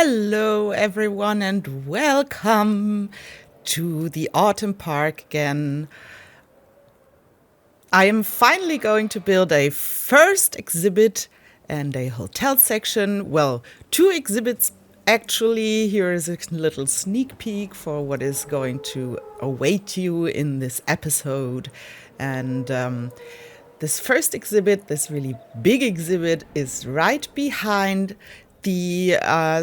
Hello, everyone, and welcome to the Autumn Park again. I am finally going to build a first exhibit and a hotel section. Well, two exhibits actually. Here is a little sneak peek for what is going to await you in this episode. And this first exhibit, this really big exhibit, is right behind the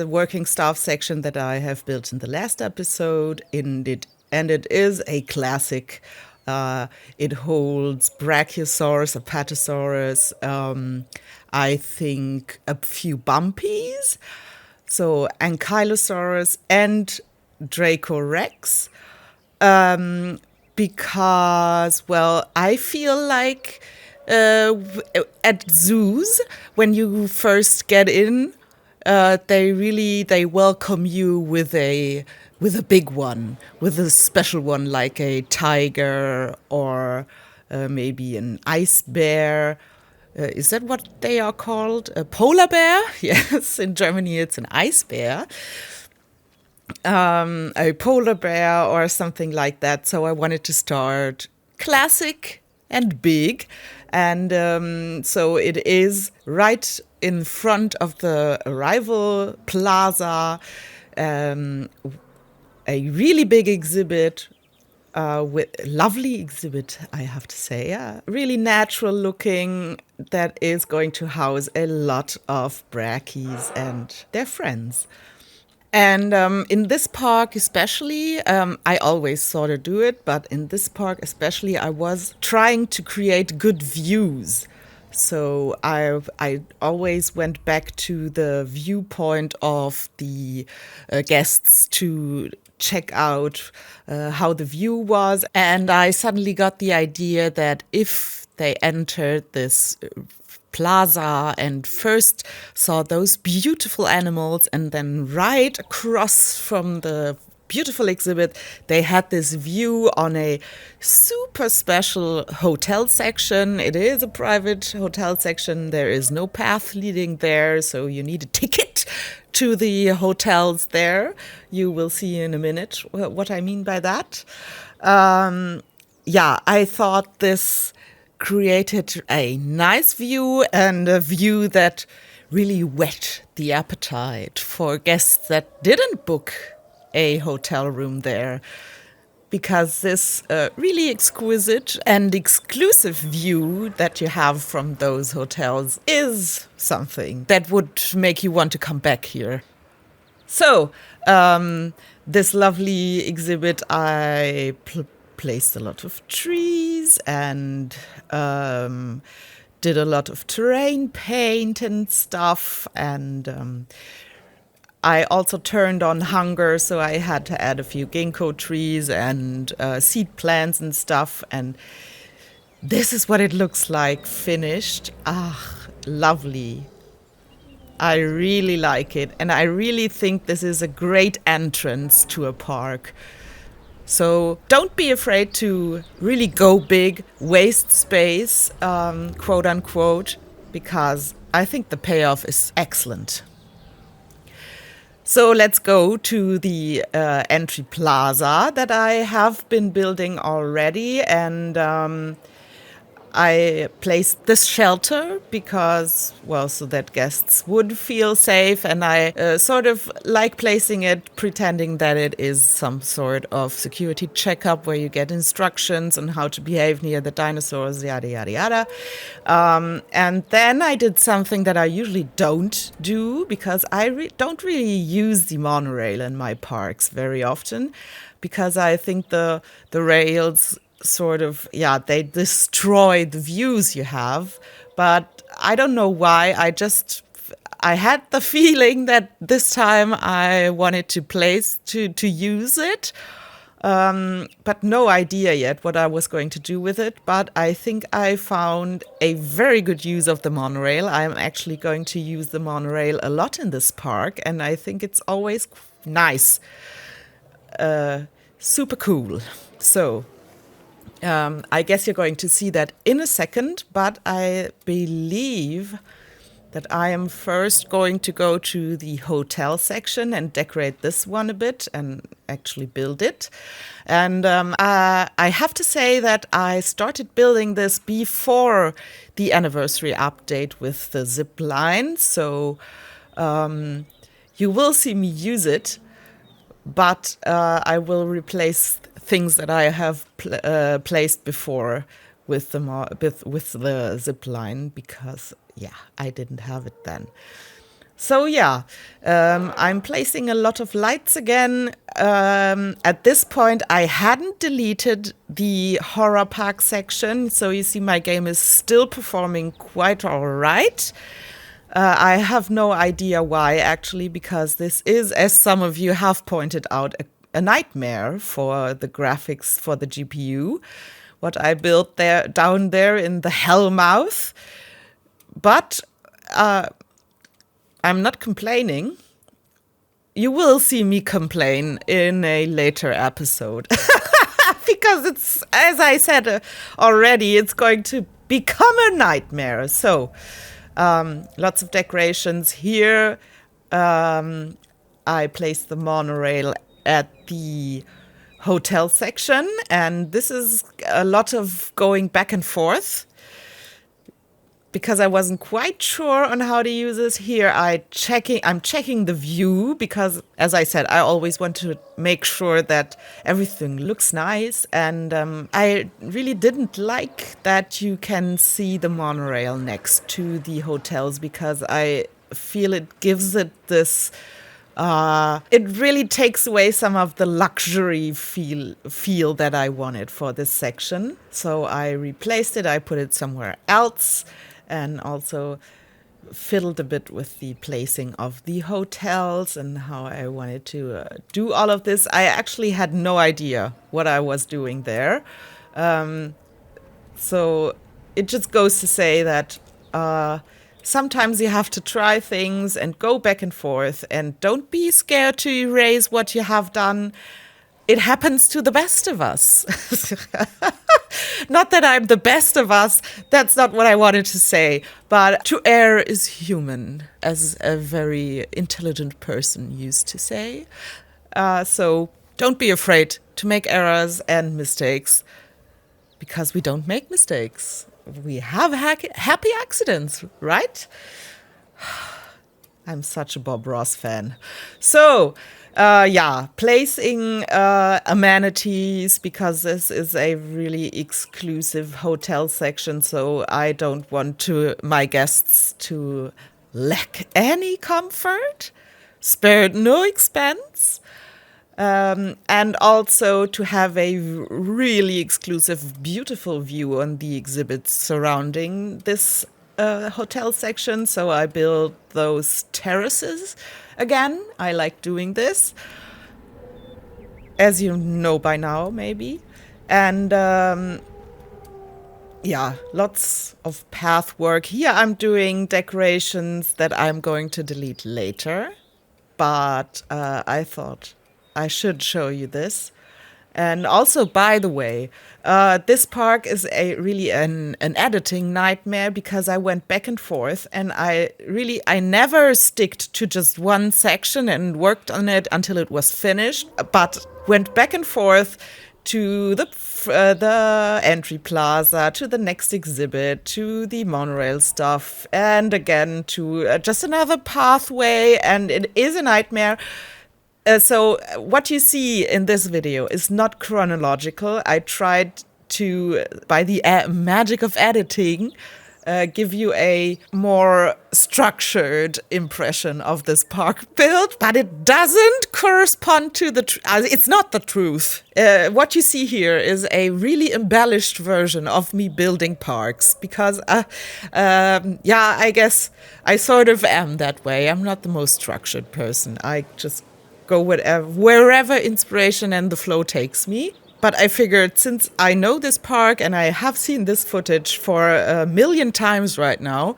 working staff section that I have built in the last episode. And it is a classic. It holds Brachiosaurus, Apatosaurus, I think a few bumpies, so Ankylosaurus and Dracorex, because, well, I feel like at zoos, when you first get in, they welcome you with a big one, with a special one like a tiger or maybe an ice bear. Is that what they are called? A polar bear? Yes, in Germany it's an ice bear. A polar bear or something like that. So I wanted to start classic and big. And so it is right in front of the arrival plaza, a really big exhibit, with lovely exhibit, I have to say, really natural looking, that is going to house a lot of brachis and their friends. And in this park especially, I always sort of do it, but in this park especially, I was trying to create good views. So I always went back to the viewpoint of the guests to check out how the view was. And I suddenly got the idea that if they entered this plaza and first saw those beautiful animals, and then right across from the beautiful exhibit, they had this view on a super special hotel section. It is a private hotel section. There is no path leading there, so you need a ticket to the hotels there. You will see in a minute what I mean by that. I thought this created a nice view, and a view that really whet the appetite for guests that didn't book a hotel room there, because this really exquisite and exclusive view that you have from those hotels is something that would make you want to come back here. So, this lovely exhibit, I placed a lot of trees and did a lot of terrain paint and stuff. And I also turned on hunger, so I had to add a few ginkgo trees and seed plants and stuff. And this is what it looks like finished. Lovely. I really like it. And I really think this is a great entrance to a park. So don't be afraid to really go big, waste space, quote unquote, because I think the payoff is excellent. So let's go to the entry plaza that I have been building already. And I placed this shelter because, well, so that guests would feel safe. And I sort of like placing it, pretending that it is some sort of security checkup where you get instructions on how to behave near the dinosaurs, yada, yada, yada. And then I did something that I usually don't do, because I don't really use the monorail in my parks very often, because I think the rails sort of, they destroy the views you have. But I don't know why. I had the feeling that this time I wanted to use it. But no idea yet what I was going to do with it. But I think I found a very good use of the monorail. I'm actually going to use the monorail a lot in this park, and I think it's always nice. Super cool. So I guess you're going to see that in a second, but I believe that I am first going to go to the hotel section and decorate this one a bit and actually build it. And I have to say that I started building this before the anniversary update with the zip line. So you will see me use it, but I will replace things that I have placed before with the zip line because, yeah, I didn't have it then. So, yeah, I'm placing a lot of lights again. At this point, I hadn't deleted the horror park section. So you see my game is still performing quite all right. I have no idea why, actually, because this is, as some of you have pointed out, a nightmare for the graphics for the GPU. What I built down there in the hellmouth. But I'm not complaining. You will see me complain in a later episode. Because it's, as I said already, it's going to become a nightmare. So, lots of decorations here. I placed the monorail at the hotel section, and this is a lot of going back and forth because I wasn't quite sure on how to use this. Here I'm checking the view because, as I said, I always want to make sure that everything looks nice, and I really didn't like that you can see the monorail next to the hotels because I feel it gives it this it really takes away some of the luxury feel that I wanted for this section. So I replaced it, I put it somewhere else, and also fiddled a bit with the placing of the hotels and how I wanted to do all of this. I actually had no idea what I was doing there. So it just goes to say that sometimes you have to try things and go back and forth, and don't be scared to erase what you have done. It happens to the best of us. Not that I'm the best of us. That's not what I wanted to say. But to err is human, as a very intelligent person used to say. So don't be afraid to make errors and mistakes, because we don't make mistakes. We have happy accidents, right? I'm such a Bob Ross fan. So, placing amenities, because this is a really exclusive hotel section, so I don't want my guests to lack any comfort, spared no expense. And also to have a really exclusive, beautiful view on the exhibits surrounding this hotel section. So I built those terraces again. I like doing this, as you know by now, maybe. And lots of path work. Here I'm doing decorations that I'm going to delete later. But I thought I should show you this. And also, by the way, this park is really an editing nightmare because I went back and forth, and I never sticked to just one section and worked on it until it was finished, but went back and forth to the entry plaza, to the next exhibit, to the monorail stuff, and again to just another pathway, and it is a nightmare. So what you see in this video is not chronological. I tried to, by the magic of editing, give you a more structured impression of this park build, but it doesn't correspond to the truth. It's not the truth. What you see here is a really embellished version of me building parks because, I guess I sort of am that way. I'm not the most structured person. I just go wherever inspiration and the flow takes me. But I figured, since I know this park and I have seen this footage for a million times right now,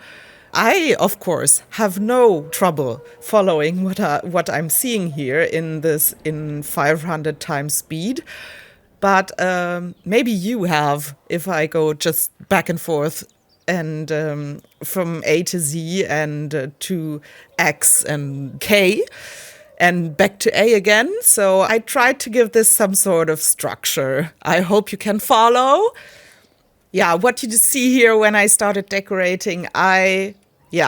I, of course, have no trouble following what I'm seeing here in 500 times speed. But maybe you have, if I go just back and forth and from A to Z and to X and K and back to A again. So I tried to give this some sort of structure. I hope you can follow. Yeah, what you see here when I started decorating, I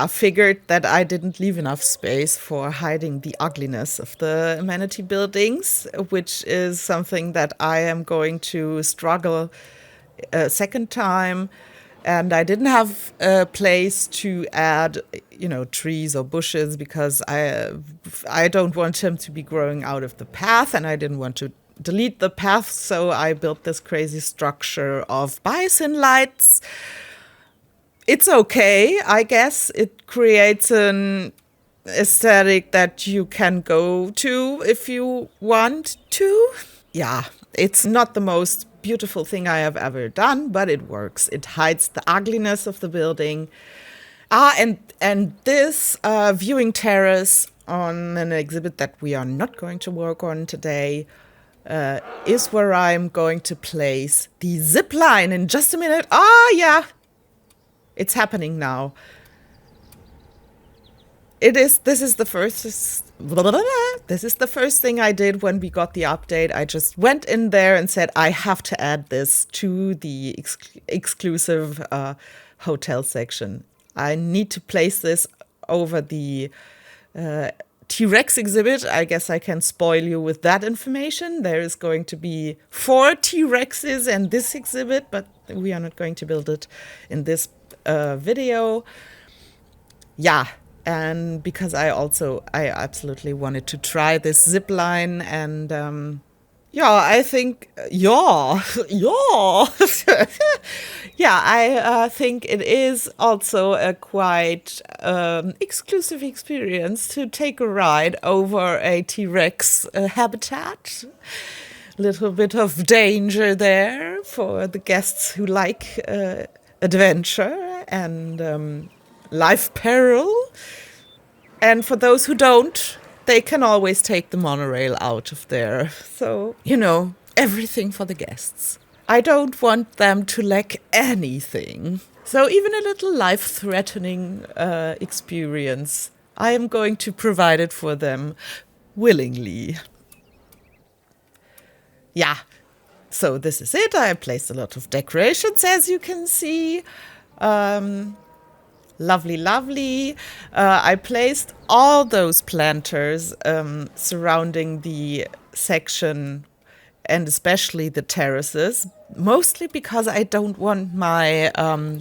figured that I didn't leave enough space for hiding the ugliness of the amenity buildings, which is something that I am going to struggle a second time. And I didn't have a place to add, trees or bushes because I don't want them to be growing out of the path, and I didn't want to delete the path, so I built this crazy structure of bison lights. It's okay, I guess. It creates an aesthetic that you can go to if you want to. Yeah, it's not the most beautiful thing I have ever done, but it works. It hides the ugliness of the building. And this viewing terrace on an exhibit that we are not going to work on today is where I'm going to place the zip line in just a minute. Yeah, it's happening now. This is the first thing I did when we got the update. I just went in there and said, I have to add this to the exclusive hotel section. I need to place this over the T-Rex exhibit. I guess I can spoil you with that information. There is going to be 4 T-Rexes in this exhibit, but we are not going to build it in this video. Yeah, and because I absolutely wanted to try this zip line, and I think I think it is also a quite exclusive experience to take a ride over a T-Rex habitat. Little bit of danger there for the guests who like adventure and life peril. And for those who don't, they can always take the monorail out of there. So, everything for the guests. I don't want them to lack anything. So even a little life-threatening experience, I am going to provide it for them willingly. Yeah, so this is it. I placed a lot of decorations, as you can see. Lovely. I placed all those planters surrounding the section, and especially the terraces, mostly because I don't want my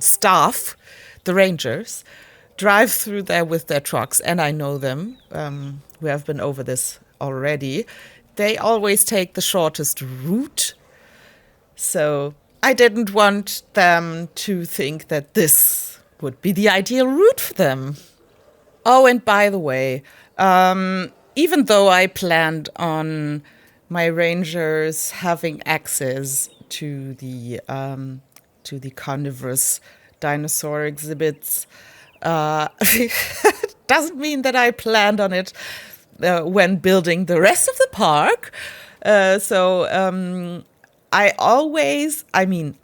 staff, the rangers, drive through there with their trucks, and I know them. We have been over this already. They always take the shortest route. So I didn't want them to think that this would be the ideal route for them. Oh, and by the way, even though I planned on my rangers having access to the carnivorous dinosaur exhibits, doesn't mean that I planned on it when building the rest of the park.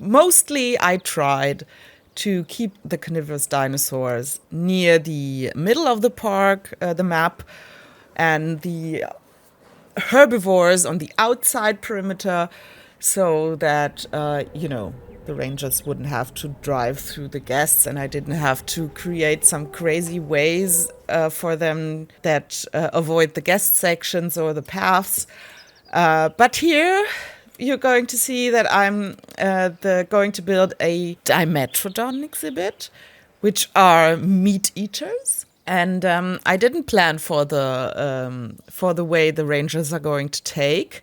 Mostly I tried to keep the carnivorous dinosaurs near the middle of the park, the map, and the herbivores on the outside perimeter, so that, the rangers wouldn't have to drive through the guests, and I didn't have to create some crazy ways for them that avoid the guest sections or the paths. But here you're going to see that I'm going to build a Dimetrodon exhibit, which are meat eaters. And I didn't plan for the way the rangers are going to take.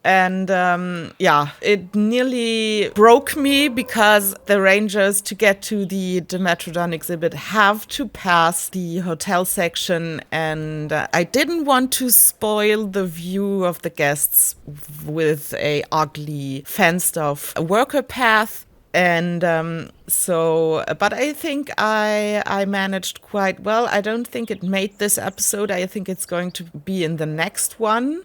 And it nearly broke me because the rangers, to get to the Dimetrodon exhibit, have to pass the hotel section, and I didn't want to spoil the view of the guests with a ugly fenced-off worker path. And but I think I managed quite well. I don't think it made this episode. I think it's going to be in the next one.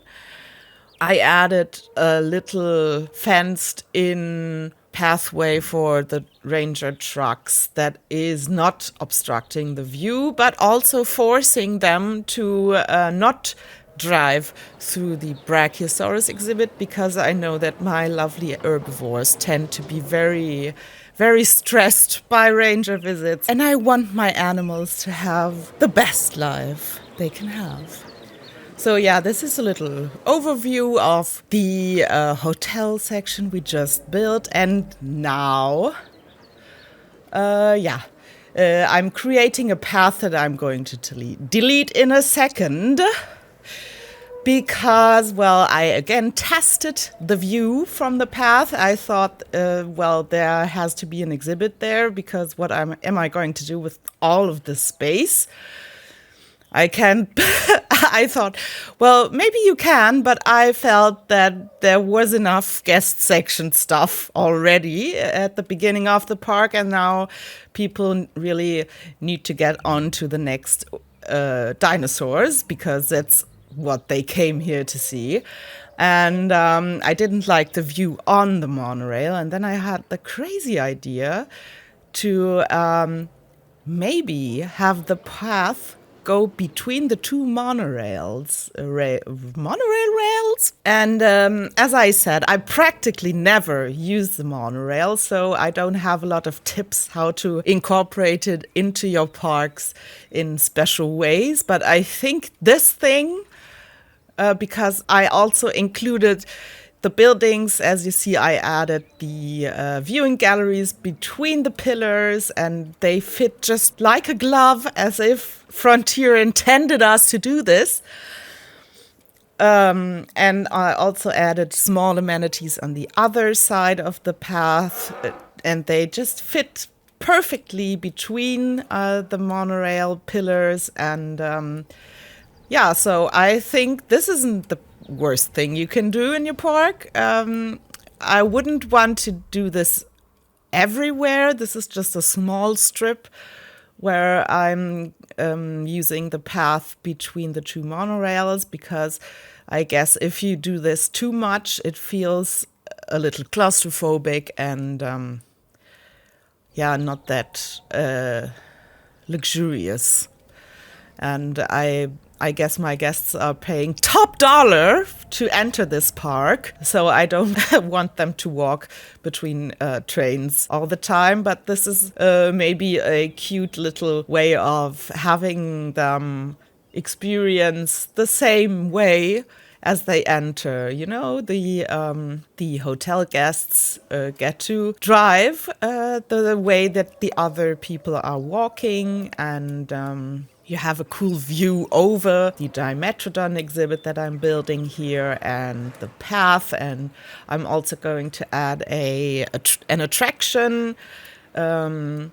I added a little fenced-in pathway for the ranger trucks that is not obstructing the view, but also forcing them to not drive through the Brachiosaurus exhibit, because I know that my lovely herbivores tend to be very, very stressed by ranger visits. And I want my animals to have the best life they can have. So yeah, this is a little overview of the hotel section we just built. And now, I'm creating a path that I'm going to delete in a second. Because, well, I again tested the view from the path. I thought, there has to be an exhibit there, because what am I going to do with all of this space? I can't. I thought, well, maybe you can, but I felt that there was enough guest section stuff already at the beginning of the park, and now people really need to get on to the next dinosaurs, because that's what they came here to see. And I didn't like the view on the monorail, and then I had the crazy idea to maybe have the path go between the two monorails, monorail rails. And as I said, I practically never use the monorail, so I don't have a lot of tips how to incorporate it into your parks in special ways. But I think this thing, because I also included the buildings, as you see, I added the viewing galleries between the pillars, and they fit just like a glove, as if Frontier intended us to do this. And I also added small amenities on the other side of the path, and they just fit perfectly between the monorail pillars. And so I think this isn't the worst thing you can do in your park. I wouldn't want to do this everywhere. This is just a small strip where I'm using the path between the two monorails, because I guess if you do this too much, it feels a little claustrophobic and not that luxurious. And I guess my guests are paying top dollar to enter this park, so I don't want them to walk between trains all the time. But this is maybe a cute little way of having them experience the same way as they enter. You know, the hotel guests get to drive the way that the other people are walking, and you have a cool view over the Dimetrodon exhibit that I'm building here and the path. And I'm also going to add an attraction. I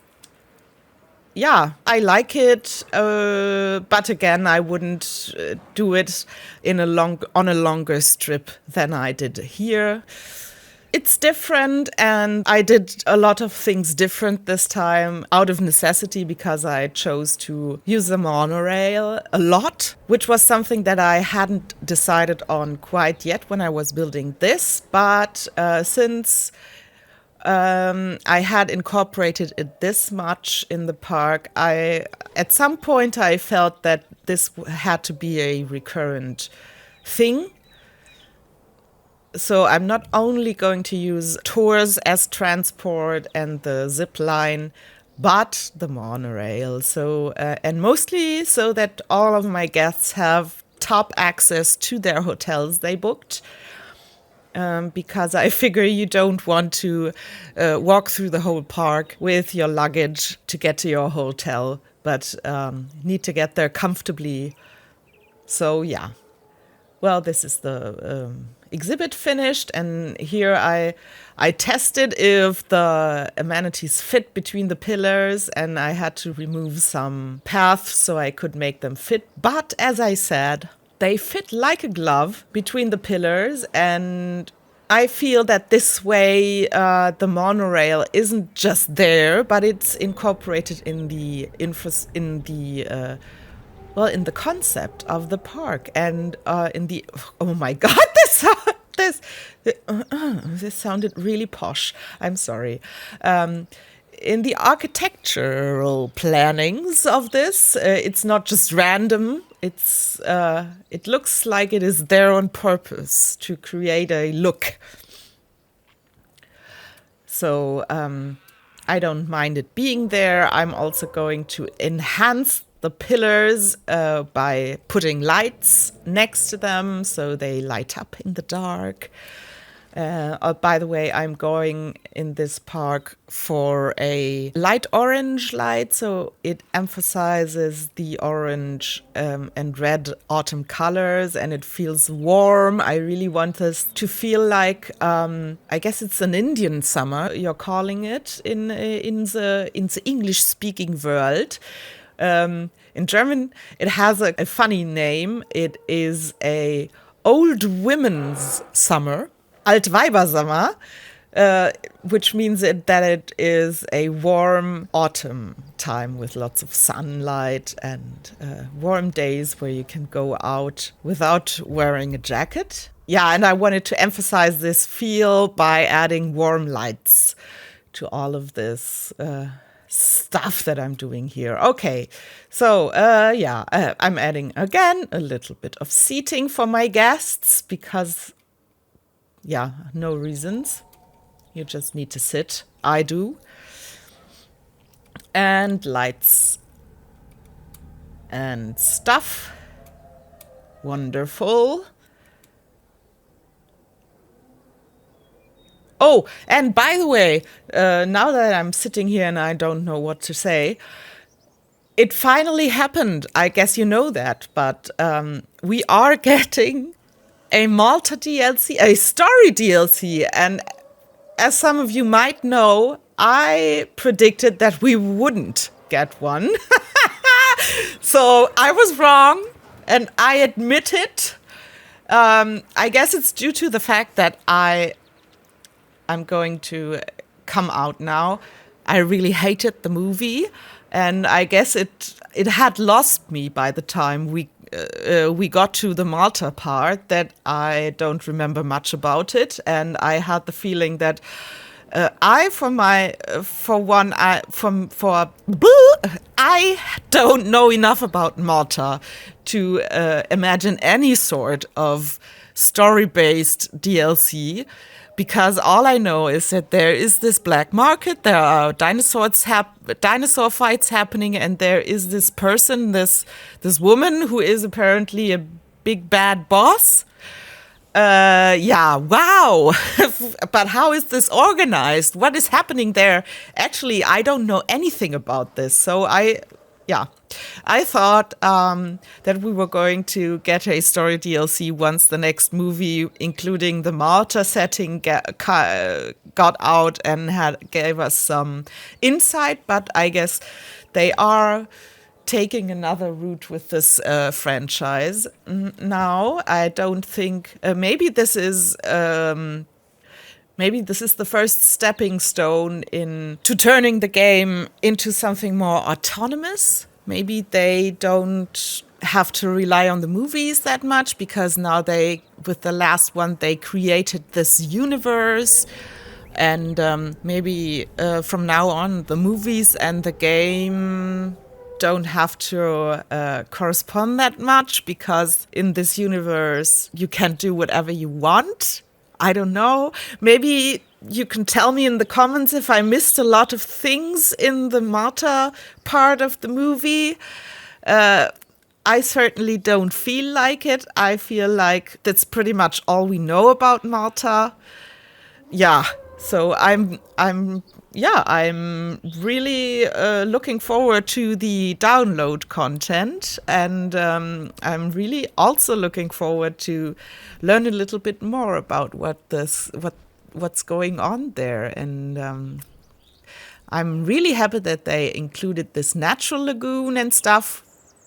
like it, but again, I wouldn't do it on a longer strip than I did here. It's different, and I did a lot of things different this time out of necessity, because I chose to use the monorail a lot, which was something that I hadn't decided on quite yet when I was building this. But since I had incorporated it this much in the park, at some point I felt that this had to be a recurrent thing. So I'm not only going to use tours as transport and the zip line, but the monorail. So and mostly so that all of my guests have top access to their hotels they booked. Because I figure you don't want to walk through the whole park with your luggage to get to your hotel, but need to get there comfortably. So yeah. Well, this is the exhibit finished, and here I tested if the amenities fit between the pillars, and I had to remove some paths so I could make them fit. But as I said, they fit like a glove between the pillars, and I feel that this way the monorail isn't just there, but it's incorporated in the in the concept of the park, and in the, oh my God, This sounded really posh. I'm sorry. In the architectural plannings of this, it's not just random. It looks like it is there on purpose to create a look. So I don't mind it being there. I'm also going to enhance the pillars by putting lights next to them so they light up in the dark. By the way, I'm going in this park for a light orange light, so it emphasizes the orange and red autumn colors, and it feels warm. I really want this to feel like, I guess it's an Indian summer, you're calling it, in the English-speaking world. In German, it has a funny name. It is a old women's summer. Altweibersommer, which means that it is a warm autumn time with lots of sunlight and warm days where you can go out without wearing a jacket. Yeah, and I wanted to emphasize this feel by adding warm lights to all of this stuff that I'm doing here. Okay, so I'm adding again a little bit of seating for my guests because no reasons. You just need to sit. I do. And lights and stuff. Wonderful. Oh, and by the way, now that I'm sitting here and I don't know what to say, it finally happened. I guess you know that, but we are getting a Malta DLC, a story DLC. And as some of you might know, I predicted that we wouldn't get one. So I was wrong, and I admit it. I guess it's due to the fact that I'm going to come out now. I really hated the movie, and I guess it had lost me by the time we got to the Malta part, that I don't remember much about it, and I had the feeling that I don't know enough about Malta to imagine any sort of story-based DLC. Because all I know is that there is this black market, there are dinosaur fights happening, and there is this person, this woman who is apparently a big bad boss. Wow. But how is this organized? What is happening there? Actually, I don't know anything about this. So I thought that we were going to get a story DLC once the next movie, including the Malta setting, got out and gave us some insight. But I guess they are taking another route with this franchise now. I don't think maybe this is the first stepping stone to turning the game into something more autonomous. Maybe they don't have to rely on the movies that much, because now with the last one, they created this universe. And maybe from now on, the movies and the game don't have to correspond that much, because in this universe, you can do whatever you want. I don't know. Maybe you can tell me in the comments if I missed a lot of things in the Malta part of the movie. I certainly don't feel like it. I feel like that's pretty much all we know about Malta. Yeah. So I'm really looking forward to the download content, and I'm really also looking forward to learn a little bit more about what's going on there. And I'm really happy that they included this natural lagoon and stuff.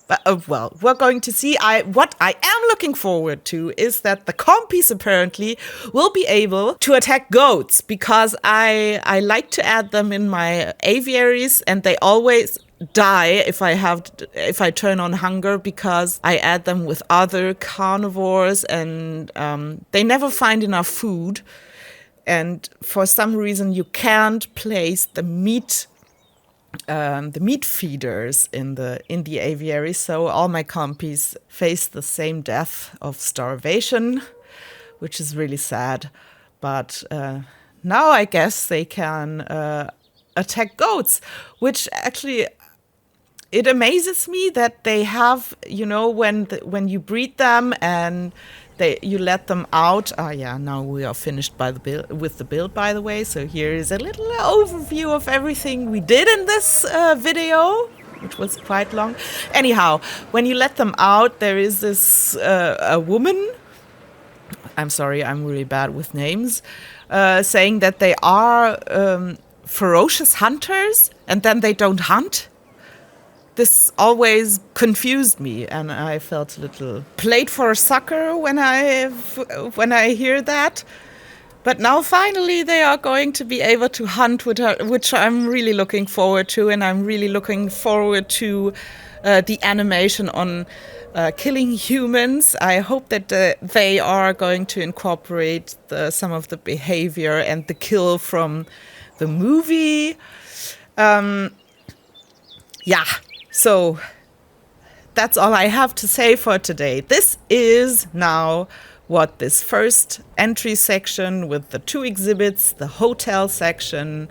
But, we're going to see. What I am looking forward to is that the compies apparently will be able to attack goats, because I like to add them in my aviaries, and they always die if I turn on hunger, because I add them with other carnivores, and they never find enough food. And for some reason, you can't place the meat feeders in the aviary. So all my compies face the same death of starvation, which is really sad. But now I guess they can attack goats, which actually, it amazes me that they have, when you breed them and you let them out. Now we are finished with the build, by the way. So here is a little overview of everything we did in this video, which was quite long. Anyhow, when you let them out, there is this a woman. I'm sorry, I'm really bad with names. Saying that they are ferocious hunters, and then they don't hunt. This always confused me, and I felt a little played for a sucker when I hear that. But now finally they are going to be able to hunt, which I'm really looking forward to, and I'm really looking forward to the animation on killing humans. I hope that they are going to incorporate some of the behavior and the kill from the movie. So that's all I have to say for today. This is now what this first entry section with the 2 exhibits, the hotel section,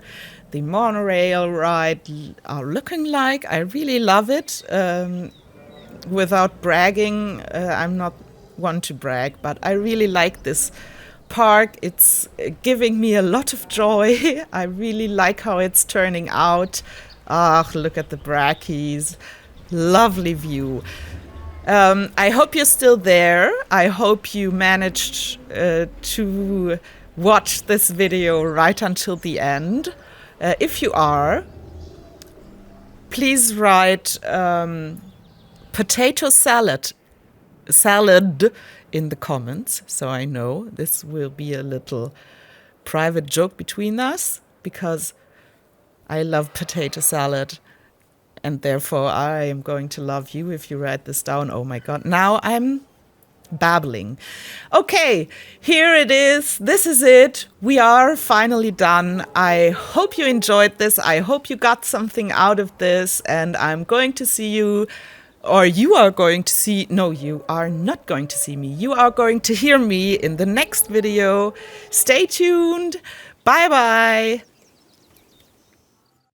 the monorail ride are looking like. I really love it. Without bragging, I'm not one to brag, but I really like this park. It's giving me a lot of joy. I really like how it's turning out. Look at the Brachis. Lovely view. I hope you're still there. I hope you managed to watch this video right until the end. If you are, please write potato salad in the comments, so I know. This will be a little private joke between us, because I love potato salad, and therefore I am going to love you if you write this down. Oh my God, now I'm babbling. Okay, here it is. This is it. We are finally done. I hope you enjoyed this. I hope you got something out of this, and I'm going to see you, or you are going to see, no, you are not going to see me. You are going to hear me in the next video. Stay tuned. Bye-bye.